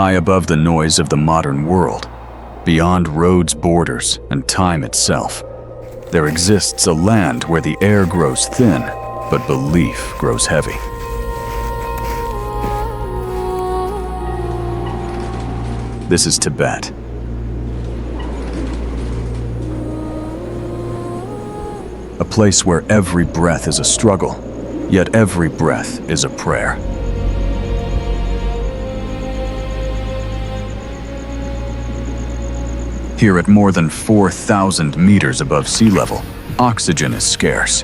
high above the noise of the modern world, beyond roads' borders and time itself, there exists a land where the air grows thin, but belief grows heavy. This is Tibet. A place where every breath is a struggle, yet every breath is a prayer. Here at more than 4,000 meters above sea level, oxygen is scarce.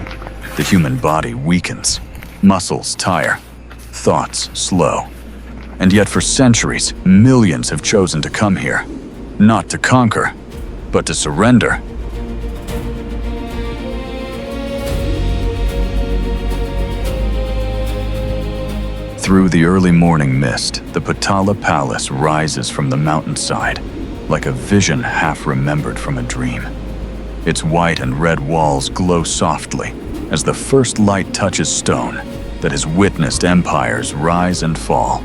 The human body weakens, muscles tire, thoughts slow. And yet for centuries, millions have chosen to come here, not to conquer, but to surrender. Through the early morning mist, the Potala Palace rises from the mountainside, like a vision half remembered from a dream. Its white and red walls glow softly as the first light touches stone that has witnessed empires rise and fall.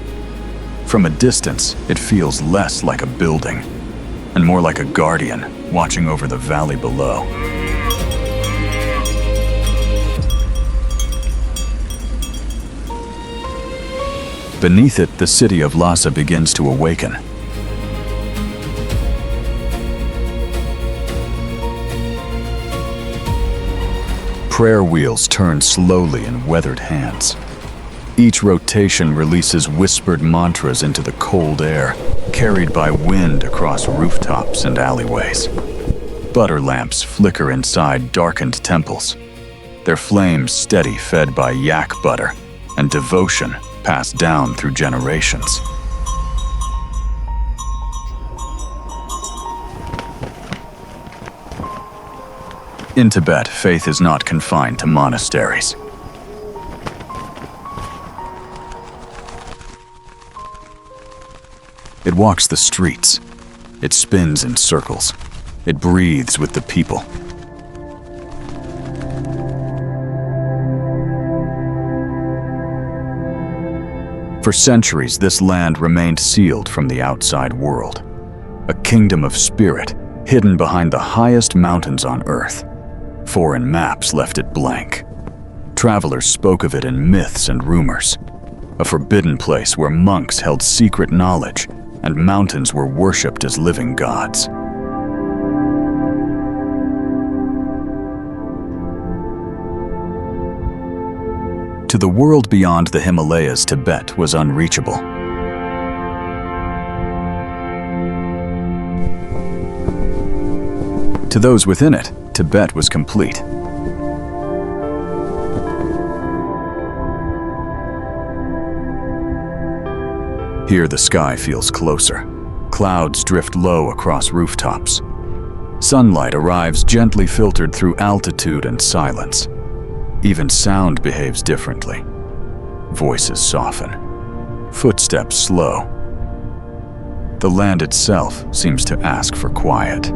From a distance, it feels less like a building and more like a guardian watching over the valley below. Beneath it, the city of Lhasa begins to awaken. Prayer wheels turn slowly in weathered hands. Each rotation releases whispered mantras into the cold air, carried by wind across rooftops and alleyways. Butter lamps flicker inside darkened temples, their flames steady, fed by yak butter and devotion passed down through generations. In Tibet, faith is not confined to monasteries. It walks the streets. It spins in circles. It breathes with the people. For centuries, this land remained sealed from the outside world. A kingdom of spirit, hidden behind the highest mountains on Earth. Foreign maps left it blank. Travelers spoke of it in myths and rumors. A forbidden place where monks held secret knowledge and mountains were worshipped as living gods. To the world beyond the Himalayas, Tibet was unreachable. To those within it, Tibet was complete. Here the sky feels closer. Clouds drift low across rooftops. Sunlight arrives gently filtered through altitude and silence. Even sound behaves differently. Voices soften. Footsteps slow. The land itself seems to ask for quiet.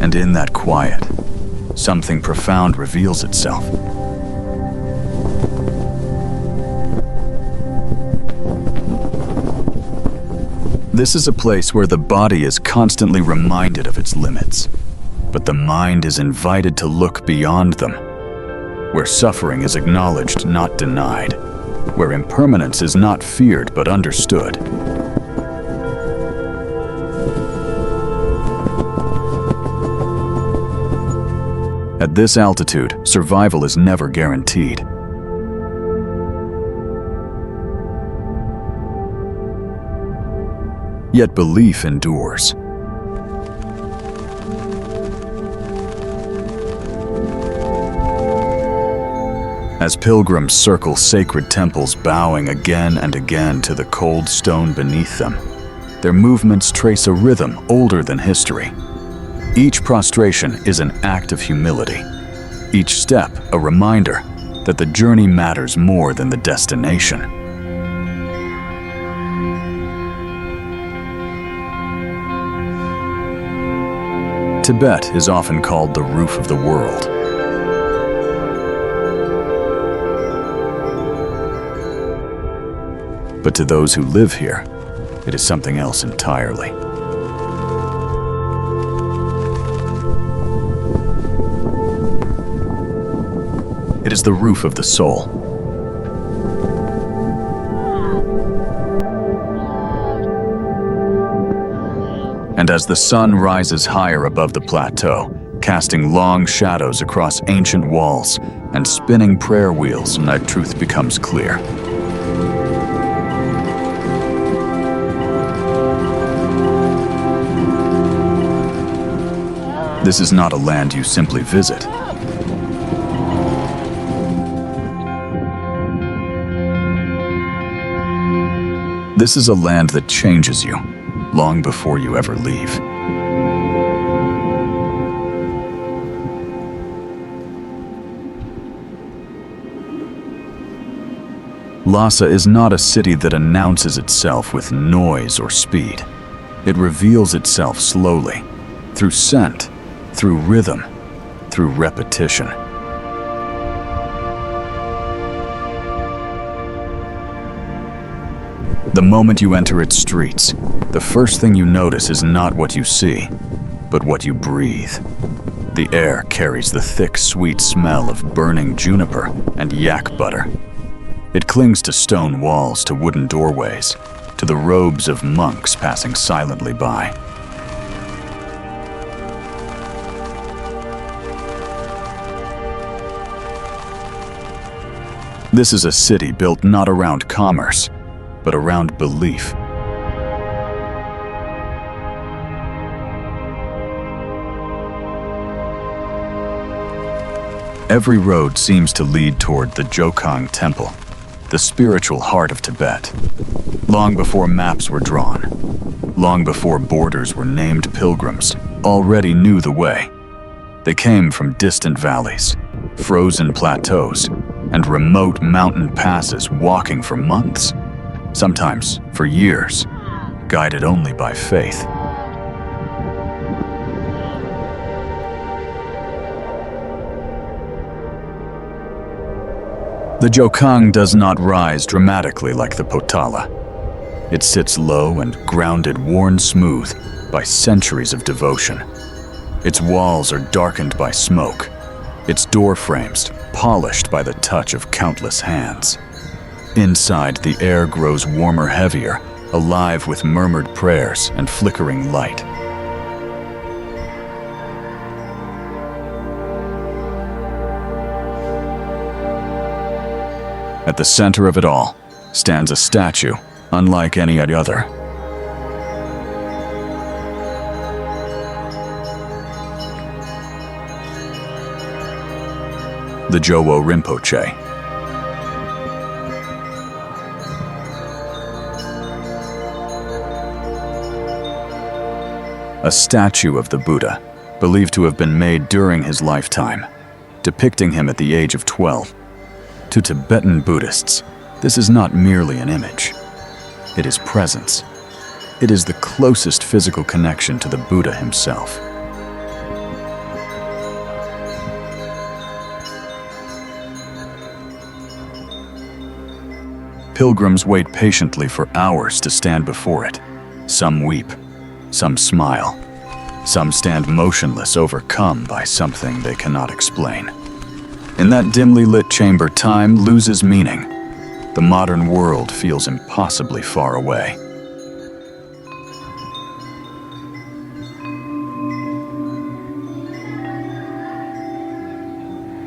And in that quiet, something profound reveals itself. This is a place where the body is constantly reminded of its limits, but the mind is invited to look beyond them, where suffering is acknowledged, not denied, where impermanence is not feared but understood. At this altitude, survival is never guaranteed. Yet belief endures. As pilgrims circle sacred temples, bowing again and again to the cold stone beneath them, their movements trace a rhythm older than history. Each prostration is an act of humility. Each step a reminder that the journey matters more than the destination. Tibet is often called the roof of the world. But to those who live here, it is something else entirely. It is the roof of the soul. And as the sun rises higher above the plateau, casting long shadows across ancient walls and spinning prayer wheels, that truth becomes clear. This is not a land you simply visit. This is a land that changes you long before you ever leave. Lhasa is not a city that announces itself with noise or speed. It reveals itself slowly, through scent, through rhythm, through repetition. The moment you enter its streets, the first thing you notice is not what you see, but what you breathe. The air carries the thick, sweet smell of burning juniper and yak butter. It clings to stone walls, to wooden doorways, to the robes of monks passing silently by. This is a city built not around commerce, but around belief. Every road seems to lead toward the Jokang Temple, the spiritual heart of Tibet. Long before maps were drawn, long before borders were named, pilgrims already knew the way. They came from distant valleys, frozen plateaus, and remote mountain passes, walking for months, sometimes for years, guided only by faith. The Jokang does not rise dramatically like the Potala. It sits low and grounded, worn smooth by centuries of devotion. Its walls are darkened by smoke, its door frames polished by the touch of countless hands. Inside, the air grows warmer, heavier, alive with murmured prayers and flickering light. At the center of it all stands a statue unlike any other. The Jowo Rinpoche. A statue of the Buddha, believed to have been made during his lifetime, depicting him at the age of 12. To Tibetan Buddhists, this is not merely an image. It is presence. It is the closest physical connection to the Buddha himself. Pilgrims wait patiently for hours to stand before it. Some weep, some smile, some stand motionless, overcome by something they cannot explain. In that dimly lit chamber, time loses meaning. The modern world feels impossibly far away.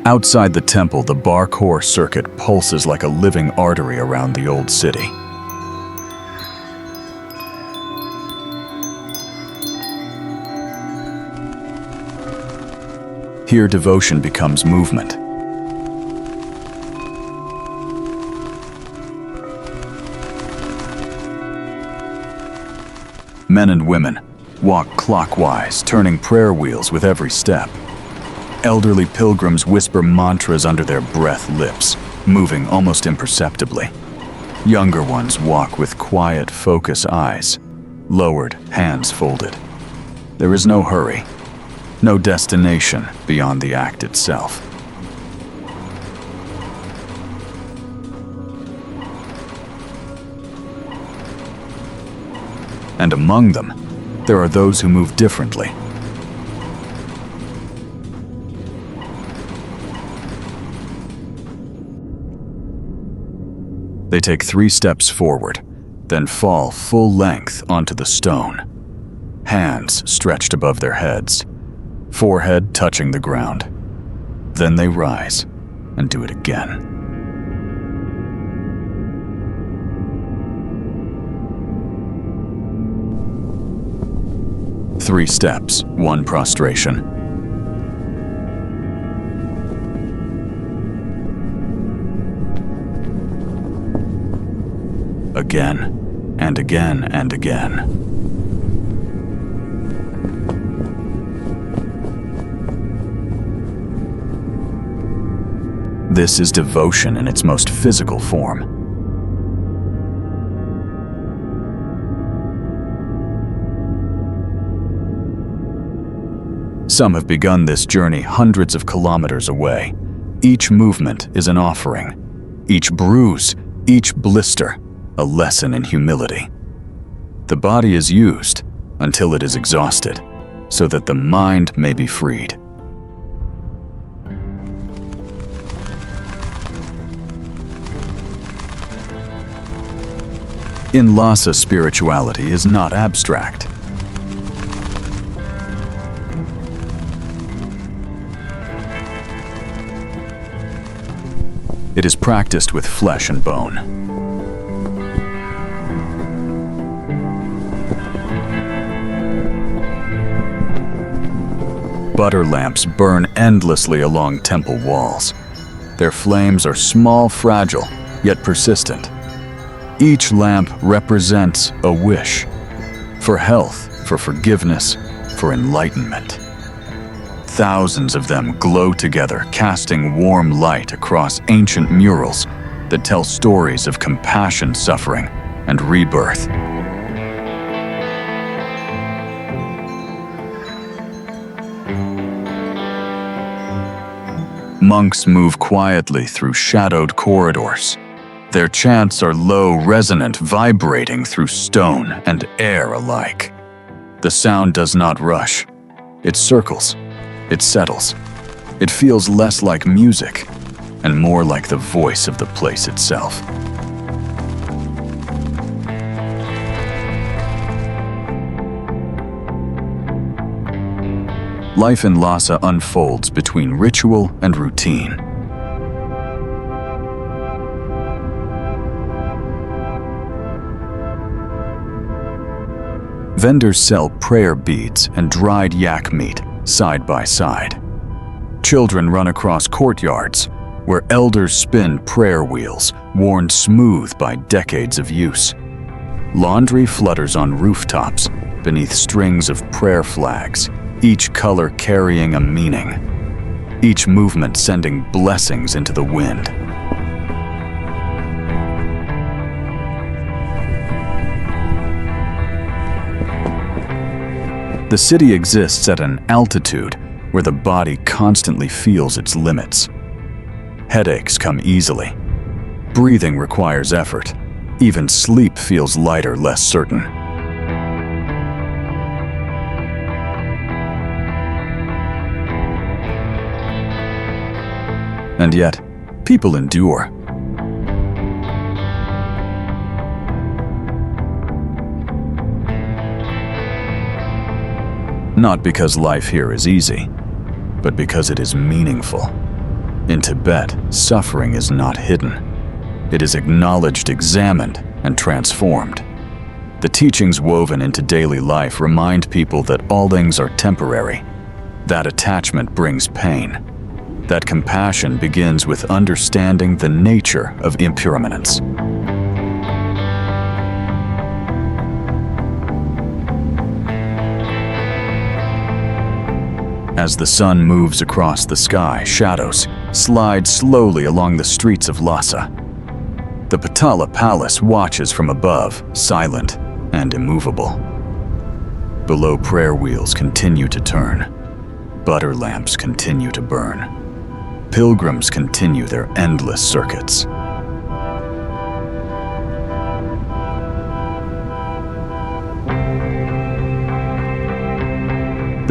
Outside the temple, the Bar Khor circuit pulses like a living artery around the old city. Here, devotion becomes movement. Men and women walk clockwise, turning prayer wheels with every step. Elderly pilgrims whisper mantras under their breath, lips moving almost imperceptibly. Younger ones walk with quiet, focused eyes, lowered, hands folded. There is no hurry, no destination beyond the act itself. And among them, there are those who move differently. They take 3 steps forward, then fall full length onto the stone, hands stretched above their heads, forehead touching the ground. Then they rise and do it again. Three steps, 1 prostration. Again, and again, and again. This is devotion in its most physical form. Some have begun this journey hundreds of kilometers away. Each movement is an offering. Each bruise, each blister, a lesson in humility. The body is used until it is exhausted, so that the mind may be freed. In Lhasa, spirituality is not abstract. It is practiced with flesh and bone. Butter lamps burn endlessly along temple walls. Their flames are small, fragile, yet persistent. Each lamp represents a wish for health, for forgiveness, for enlightenment. Thousands of them glow together, casting warm light across ancient murals that tell stories of compassion, suffering, and rebirth. Monks move quietly through shadowed corridors. Their chants are low, resonant, vibrating through stone and air alike. The sound does not rush. It circles. It settles. It feels less like music and more like the voice of the place itself. Life in Lhasa unfolds between ritual and routine. Vendors sell prayer beads and dried yak meat side by side. Children run across courtyards where elders spin prayer wheels worn smooth by decades of use. Laundry flutters on rooftops beneath strings of prayer flags, each color carrying a meaning, each movement sending blessings into the wind. The city exists at an altitude where the body constantly feels its limits. Headaches come easily. Breathing requires effort. Even sleep feels lighter, less certain. And yet, people endure. Not because life here is easy, but because it is meaningful. In Tibet, suffering is not hidden. It is acknowledged, examined, and transformed. The teachings woven into daily life remind people that all things are temporary. That attachment brings pain. That compassion begins with understanding the nature of impermanence. As the sun moves across the sky, shadows slide slowly along the streets of Lhasa. The Potala Palace watches from above, silent and immovable. Below, prayer wheels continue to turn. Butter lamps continue to burn. Pilgrims continue their endless circuits.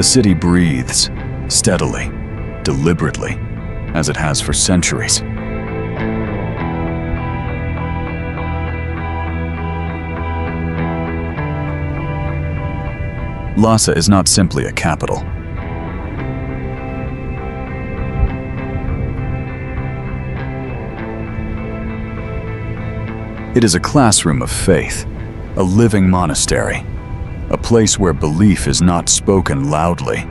The city breathes, steadily, deliberately, as it has for centuries. Lhasa is not simply a capital. It is a classroom of faith, a living monastery, a place where belief is not spoken loudly,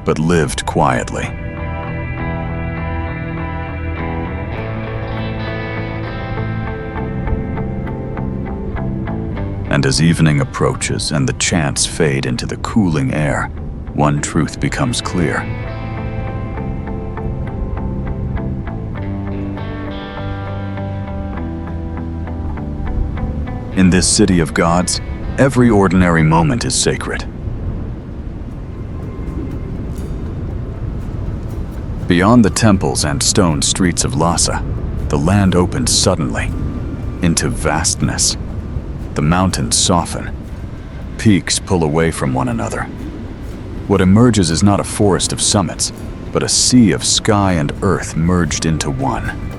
but lived quietly. And as evening approaches and the chants fade into the cooling air, one truth becomes clear. In this city of gods, every ordinary moment is sacred. Beyond the temples and stone streets of Lhasa, the land opens suddenly into vastness. The mountains soften. Peaks pull away from one another. What emerges is not a forest of summits, but a sea of sky and earth merged into one.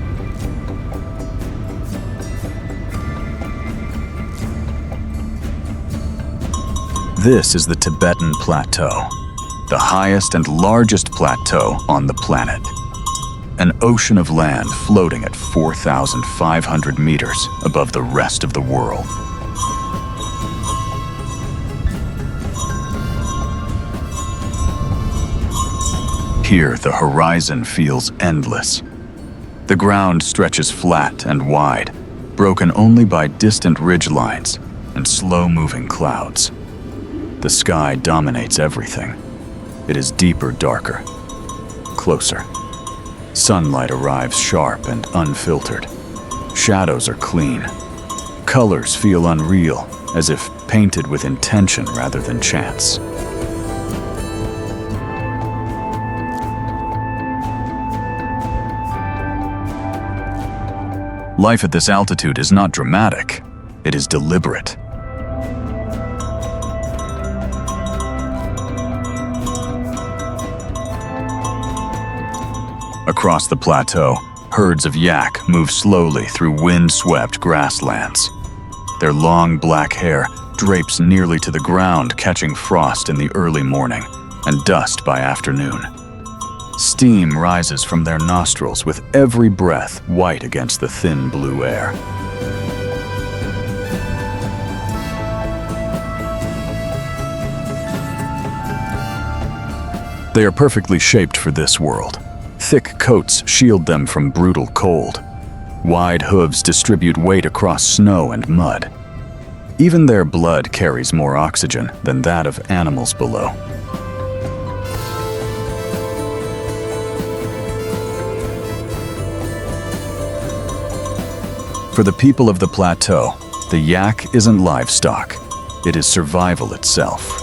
This is the Tibetan Plateau, the highest and largest plateau on the planet. An ocean of land floating at 4,500 meters above the rest of the world. Here, the horizon feels endless. The ground stretches flat and wide, broken only by distant ridgelines and slow-moving clouds. The sky dominates everything. It is deeper, darker, closer. Sunlight arrives sharp and unfiltered. Shadows are clean. Colors feel unreal, as if painted with intention rather than chance. Life at this altitude is not dramatic. It is deliberate. Across the plateau, herds of yak move slowly through wind-swept grasslands. Their long black hair drapes nearly to the ground, catching frost in the early morning and dust by afternoon. Steam rises from their nostrils with every breath white against the thin blue air. They are perfectly shaped for this world. Thick coats shield them from brutal cold. Wide hooves distribute weight across snow and mud. Even their blood carries more oxygen than that of animals below. For the people of the plateau, the yak isn't livestock. It is survival itself.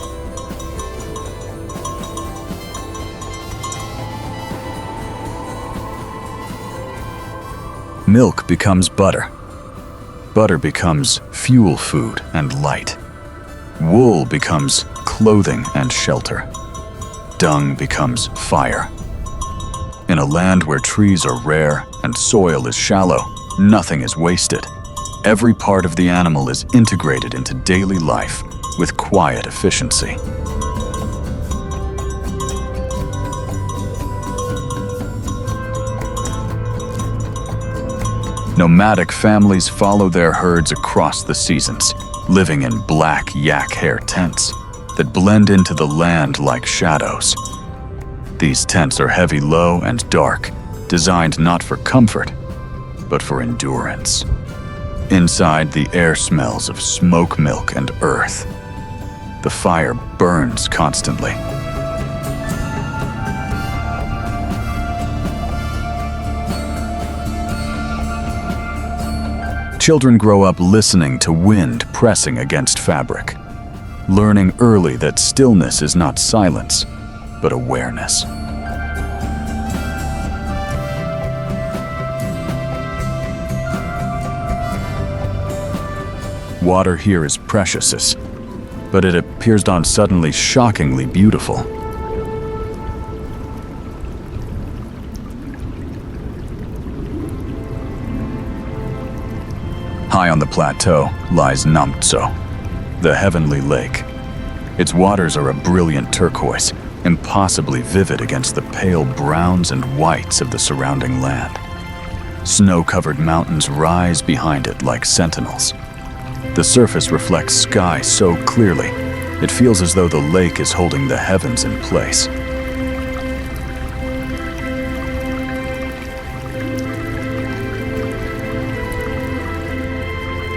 Milk becomes butter. Butter becomes fuel food and light. Wool becomes clothing and shelter. Dung becomes fire. In a land where trees are rare and soil is shallow, nothing is wasted. Every part of the animal is integrated into daily life with quiet efficiency. Nomadic families follow their herds across the seasons, living in black yak hair tents that blend into the land like shadows. These tents are heavy, low, and dark, designed not for comfort, but for endurance. Inside, the air smells of smoke, milk, and earth. The fire burns constantly. Children grow up listening to wind pressing against fabric, learning early that stillness is not silence, but awareness. Water here is precious, but it appears suddenly shockingly beautiful. High on the plateau lies Namtso, the heavenly lake. Its waters are a brilliant turquoise, impossibly vivid against the pale browns and whites of the surrounding land. Snow-covered mountains rise behind it like sentinels. The surface reflects sky so clearly, it feels as though the lake is holding the heavens in place.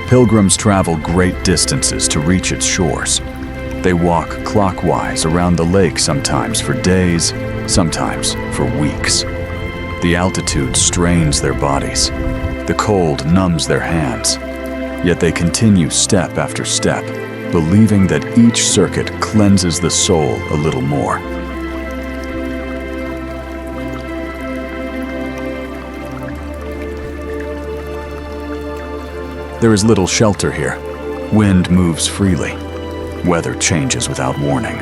Pilgrims travel great distances to reach its shores. They walk clockwise around the lake, sometimes for days, sometimes for weeks. The altitude strains their bodies. The cold numbs their hands. Yet they continue step after step, believing that each circuit cleanses the soul a little more. There is little shelter here. Wind moves freely. Weather changes without warning.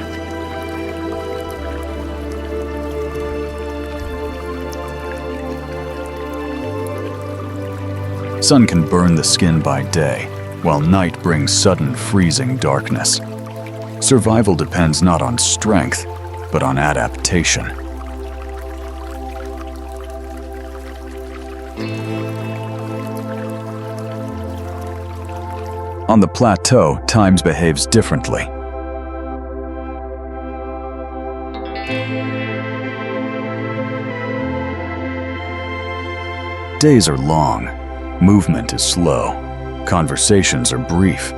Sun can burn the skin by day, while night brings sudden freezing darkness. Survival depends not on strength, but on adaptation. On the plateau, time behaves differently. Days are long, movement is slow, conversations are brief.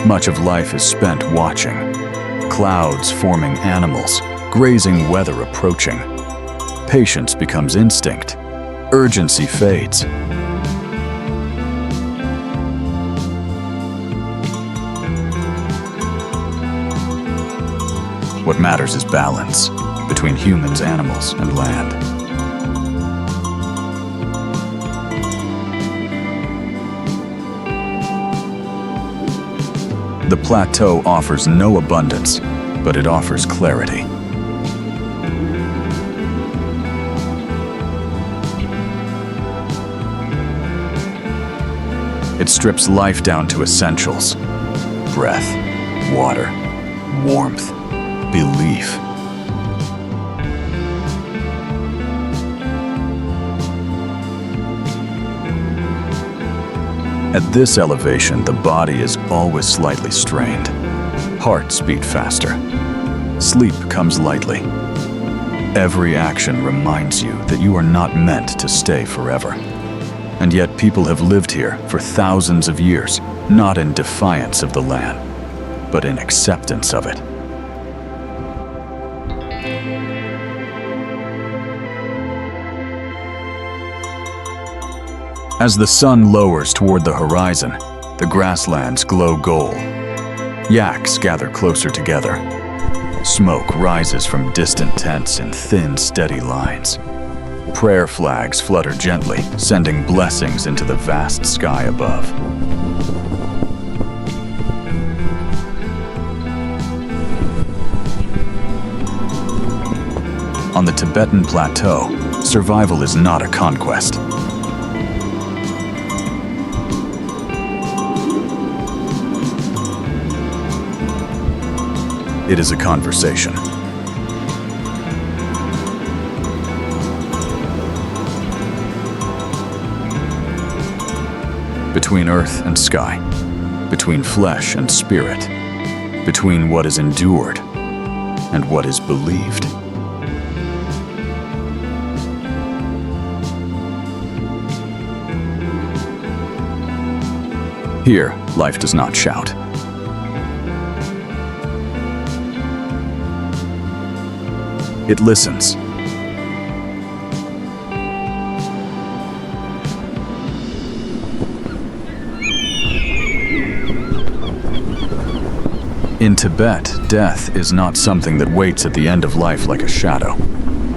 Much of life is spent watching. Clouds forming animals, grazing weather approaching. Patience becomes instinct. Urgency fades. What matters is balance between humans, animals, and land. The plateau offers no abundance, but it offers clarity. It strips life down to essentials: breath, water, warmth, belief. At this elevation, the body is always slightly strained. Hearts beat faster. Sleep comes lightly. Every action reminds you that you are not meant to stay forever. And yet people have lived here for thousands of years, not in defiance of the land, but in acceptance of it. As the sun lowers toward the horizon, the grasslands glow gold. Yaks gather closer together. Smoke rises from distant tents in thin, steady lines. Prayer flags flutter gently, sending blessings into the vast sky above. On the Tibetan plateau, survival is not a conquest. It is a conversation. Between earth and sky, between flesh and spirit, between what is endured and what is believed. Here, life does not shout. It listens. In Tibet, death is not something that waits at the end of life like a shadow.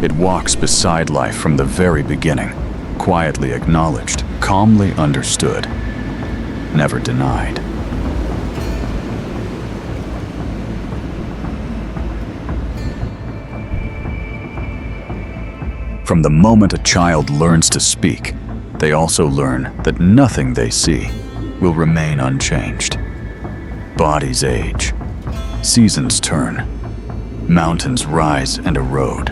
It walks beside life from the very beginning, quietly acknowledged, calmly understood, never denied. From the moment a child learns to speak, they also learn that nothing they see, will remain unchanged. Bodies age, seasons turn, mountains rise and erode.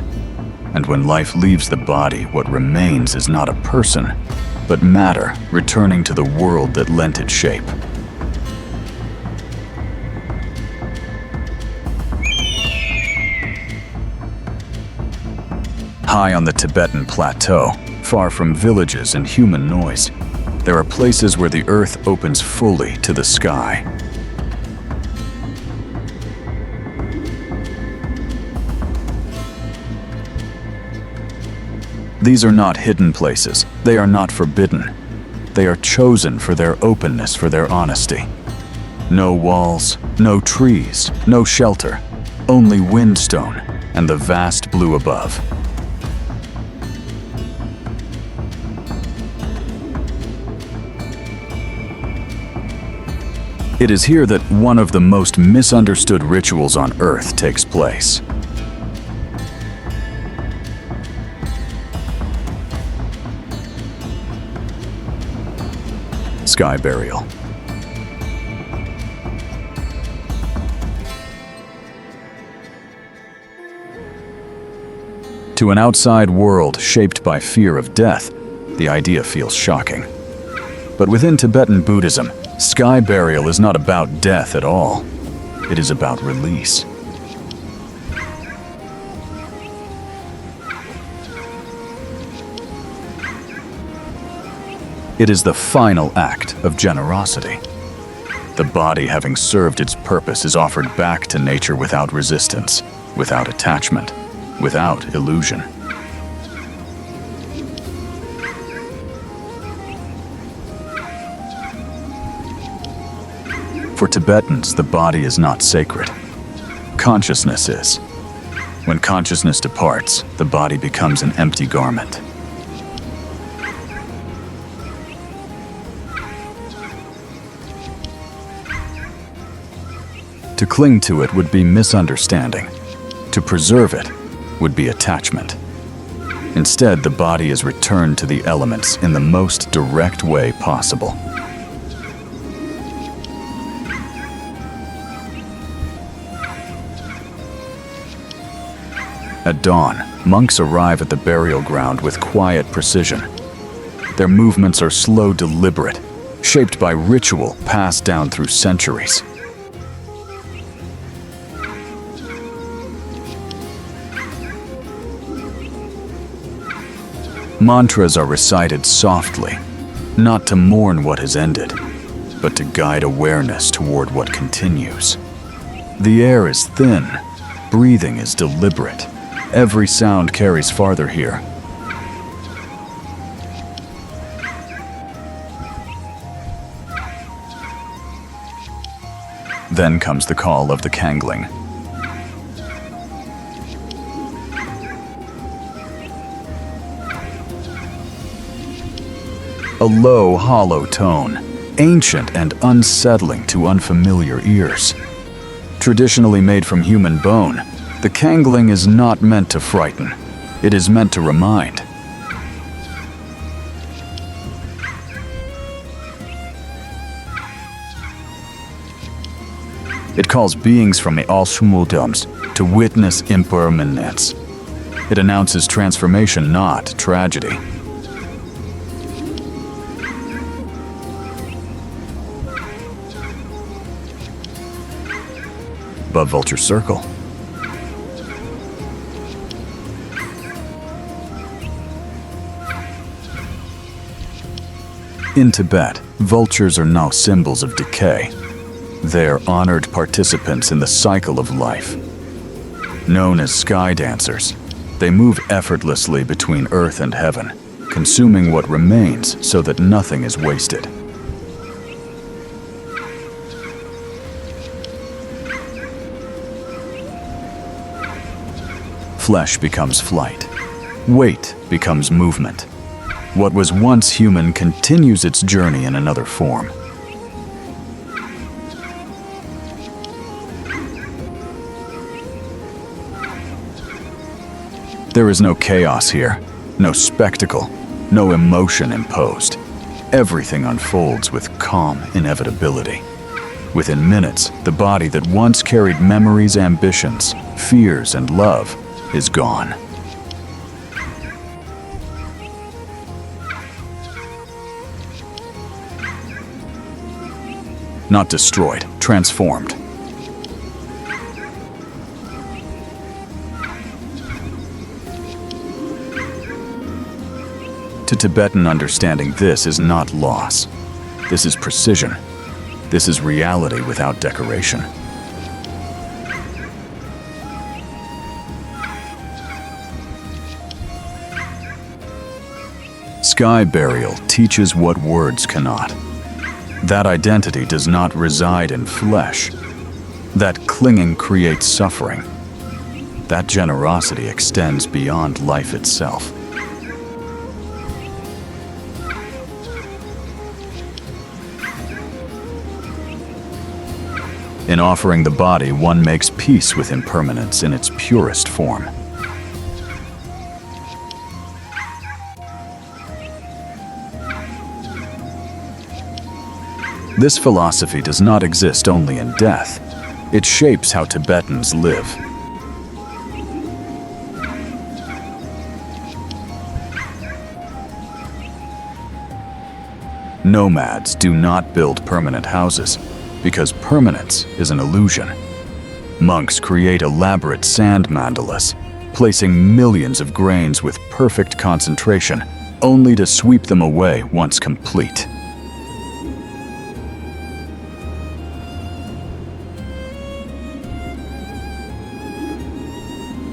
And when life leaves the body, what remains is not a person, but matter returning to the world that lent it shape. High on the Tibetan plateau, far from villages and human noise, there are places where the earth opens fully to the sky. These are not hidden places. They are not forbidden. They are chosen for their openness, for their honesty. No walls, no trees, no shelter, only windstone and the vast blue above. It is here that one of the most misunderstood rituals on Earth takes place. Sky burial. To an outside world shaped by fear of death, the idea feels shocking. But within Tibetan Buddhism, sky burial is not about death at all. It is about release. It is the final act of generosity. The body, having served its purpose, is offered back to nature without resistance, without attachment, without illusion. For Tibetans, the body is not sacred. Consciousness is. When consciousness departs, the body becomes an empty garment. To cling to it would be misunderstanding. To preserve it would be attachment. Instead, the body is returned to the elements in the most direct way possible. At dawn, monks arrive at the burial ground with quiet precision. Their movements are slow, deliberate, shaped by ritual passed down through centuries. Mantras are recited softly, not to mourn what has ended, but to guide awareness toward what continues. The air is thin, breathing is deliberate. Every sound carries farther here. Then comes the call of the Kangling. A low, hollow tone, ancient and unsettling to unfamiliar ears. Traditionally made from human bone, the Kangling is not meant to frighten. It is meant to remind. It calls beings from the Alshmutams to witness impermanence. It announces transformation, not tragedy. Above Vulture Circle. In Tibet, vultures are now symbols of decay. They are honored participants in the cycle of life. Known as sky dancers, they move effortlessly between earth and heaven, consuming what remains so that nothing is wasted. Flesh becomes flight. Weight becomes movement. What was once human continues its journey in another form. There is no chaos here, no spectacle, no emotion imposed. everything unfolds with calm inevitability. Within minutes, the body that once carried memories, ambitions, fears, and love is gone. Not destroyed, transformed. To Tibetan understanding, this is not loss. This is precision. This is reality without decoration. Sky burial teaches what words cannot. That identity does not reside in flesh. That clinging creates suffering. That generosity extends beyond life itself. In offering the body, one makes peace with impermanence in its purest form. This philosophy does not exist only in death. It shapes how Tibetans live. Nomads do not build permanent houses, because permanence is an illusion. Monks create elaborate sand mandalas, placing millions of grains with perfect concentration, only to sweep them away once complete.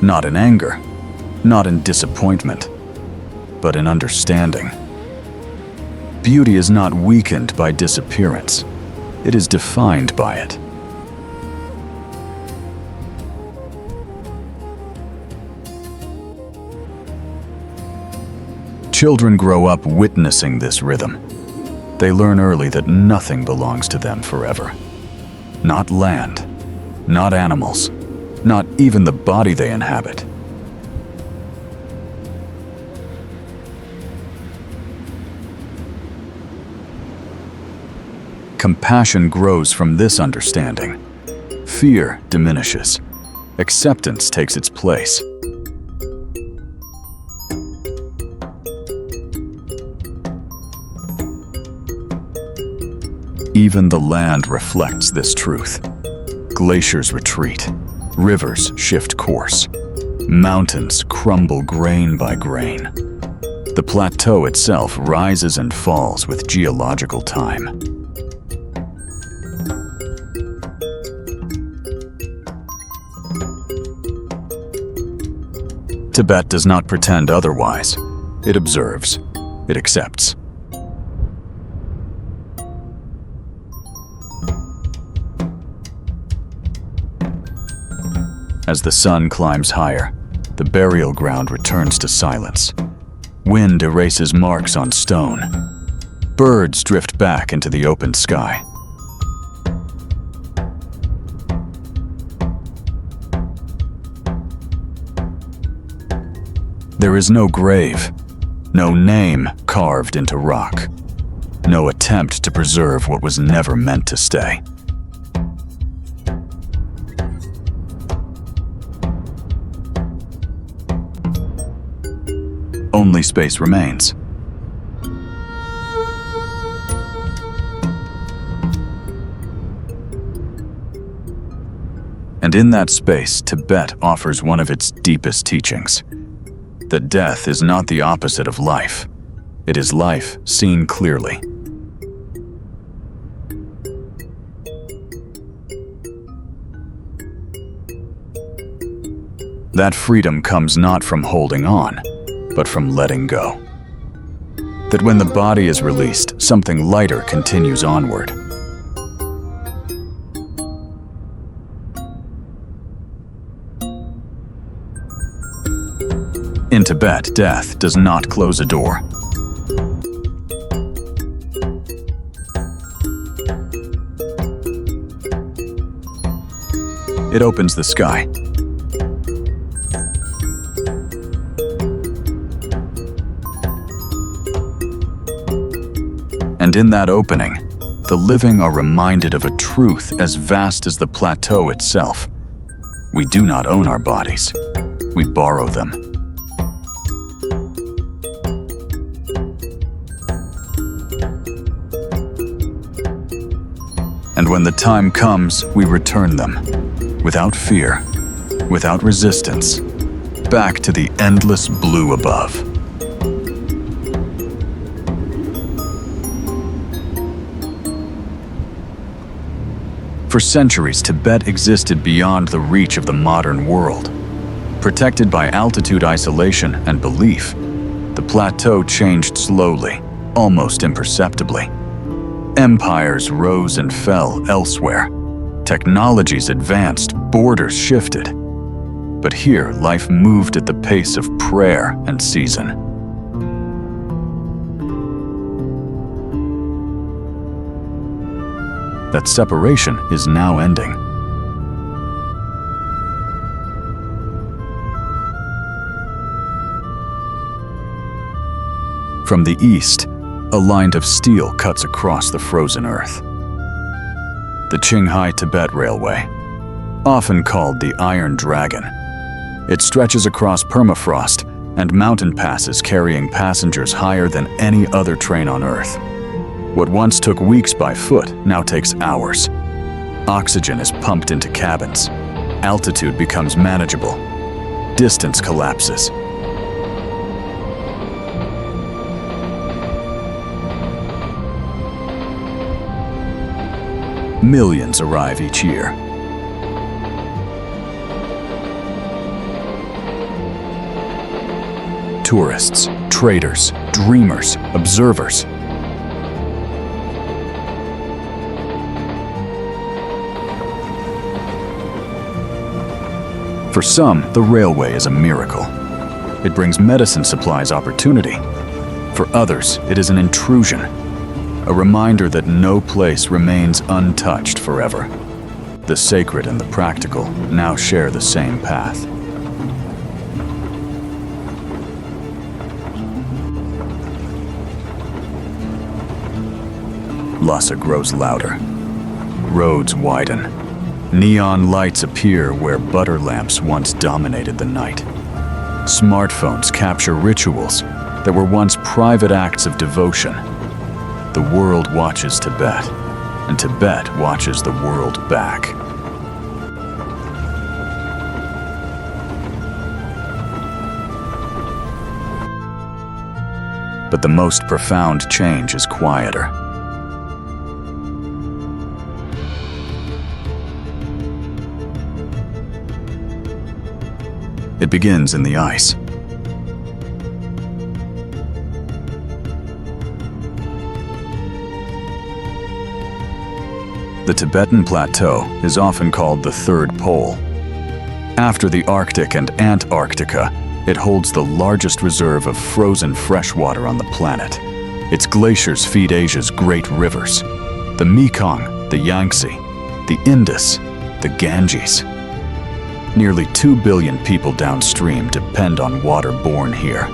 Not in anger, not in disappointment, but in understanding. Beauty is not weakened by disappearance. It is defined by it. Children grow up witnessing this rhythm. They learn early that nothing belongs to them forever. Not land, not animals, not even the body they inhabit. Compassion grows from this understanding. Fear diminishes. Acceptance takes its place. Even the land reflects this truth. Glaciers retreat. Rivers shift course. Mountains crumble grain by grain. The plateau itself rises and falls with geological time. Tibet does not pretend otherwise. It observes. It accepts. As the sun climbs higher, the burial ground returns to silence. Wind erases marks on stone. Birds drift back into the open sky. There is no grave, no name carved into rock, no attempt to preserve what was never meant to stay. Only space remains. And in that space, Tibet offers one of its deepest teachings: that death is not the opposite of life. It is life seen clearly. That freedom comes not from holding on, but from letting go. That when the body is released, something lighter continues onward. In Tibet, death does not close a door. It opens the sky. And in that opening, the living are reminded of a truth as vast as the plateau itself. We do not own our bodies. We borrow them. And when the time comes, we return them, without fear, without resistance, back to the endless blue above. For centuries, Tibet existed beyond the reach of the modern world. Protected by altitude isolation and belief, the plateau changed slowly, almost imperceptibly. Empires rose and fell elsewhere. Technologies advanced, borders shifted. But here, life moved at the pace of prayer and season. That separation is now ending. From the east, a line of steel cuts across the frozen earth. The Qinghai-Tibet Railway, often called the Iron Dragon. It stretches across permafrost and mountain passes carrying passengers higher than any other train on Earth. What once took weeks by foot now takes hours. Oxygen is pumped into cabins. Altitude becomes manageable. Distance collapses. Millions arrive each year. Tourists, traders, dreamers, observers. For some, the railway is a miracle. It brings medicine supplies opportunity. For others, it is an intrusion. A reminder that no place remains untouched forever. The sacred and the practical now share the same path. Lhasa grows louder. Roads widen. Neon lights appear where butter lamps once dominated the night. Smartphones capture rituals that were once private acts of devotion. The world watches Tibet, and Tibet watches the world back. But the most profound change is quieter. It begins in the ice. The Tibetan Plateau is often called the Third Pole. After the Arctic and Antarctica, it holds the largest reserve of frozen freshwater on the planet. Its glaciers feed Asia's great rivers: the Mekong, the Yangtze, the Indus, the Ganges. Nearly 2 billion people downstream depend on water born here.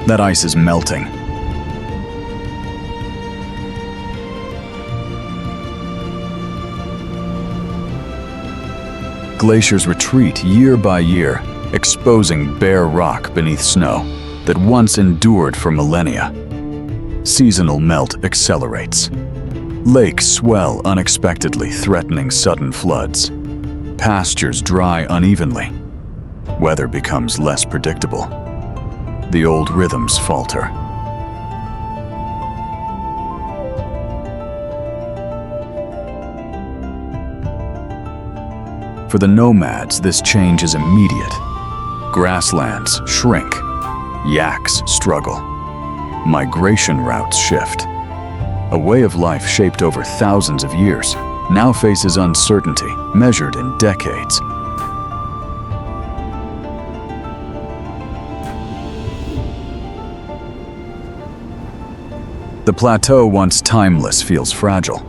That ice is melting. Glaciers retreat year by year, exposing bare rock beneath snow that once endured for millennia. Seasonal melt accelerates. Lakes swell unexpectedly, threatening sudden floods. Pastures dry unevenly. Weather becomes less predictable. The old rhythms falter. For the nomads, this change is immediate. Grasslands shrink. Yaks struggle. Migration routes shift. A way of life shaped over thousands of years now faces uncertainty measured in decades. The plateau, once timeless, feels fragile.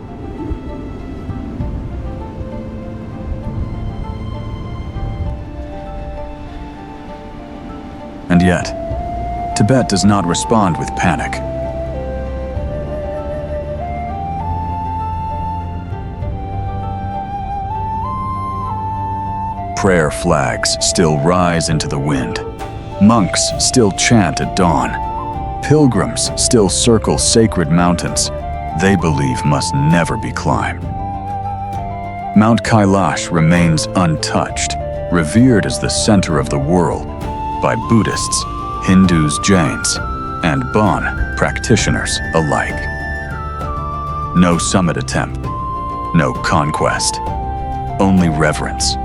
And yet, Tibet does not respond with panic. Prayer flags still rise into the wind. Monks still chant at dawn. Pilgrims still circle sacred mountains they believe must never be climbed. Mount Kailash remains untouched, revered as the center of the world by Buddhists, Hindus, Jains, and Bon practitioners alike. No summit attempt, no conquest, only reverence.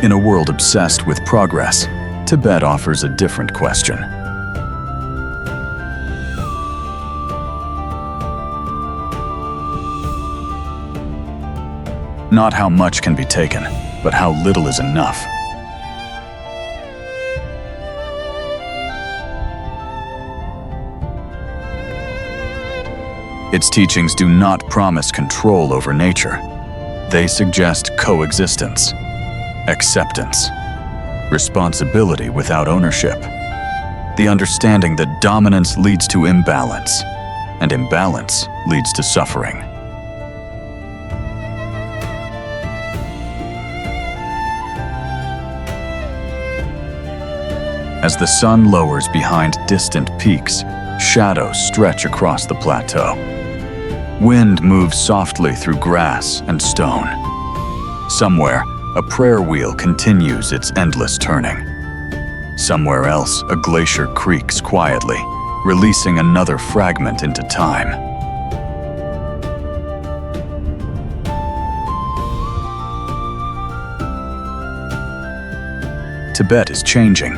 In a world obsessed with progress, Tibet offers a different question. Not how much can be taken, but how little is enough. Its teachings do not promise control over nature. They suggest coexistence, acceptance, responsibility without ownership, the understanding that dominance leads to imbalance, and imbalance leads to suffering. As the sun lowers behind distant peaks, shadows stretch across the plateau. Wind moves softly through grass and stone. Somewhere, a prayer wheel continues its endless turning. Somewhere else, a glacier creaks quietly, releasing another fragment into time. Tibet is changing.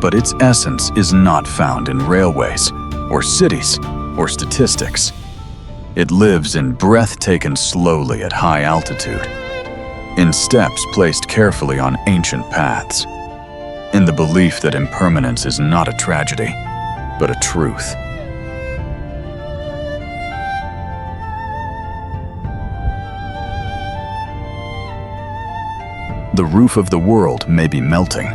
But its essence is not found in railways, or cities, or statistics. It lives in breath taken slowly at high altitude, in steps placed carefully on ancient paths, in the belief that impermanence is not a tragedy, but a truth. The roof of the world may be melting,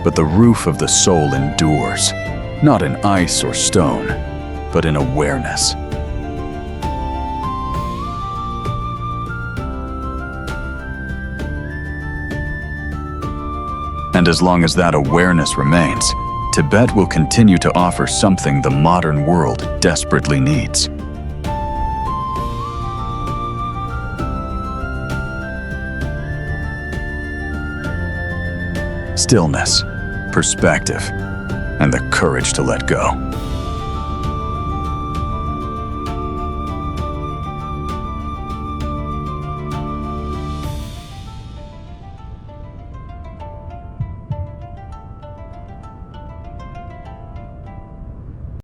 but the roof of the soul endures, not in ice or stone, but in awareness. And as long as that awareness remains, Tibet will continue to offer something the modern world desperately needs. Stillness, perspective, and the courage to let go.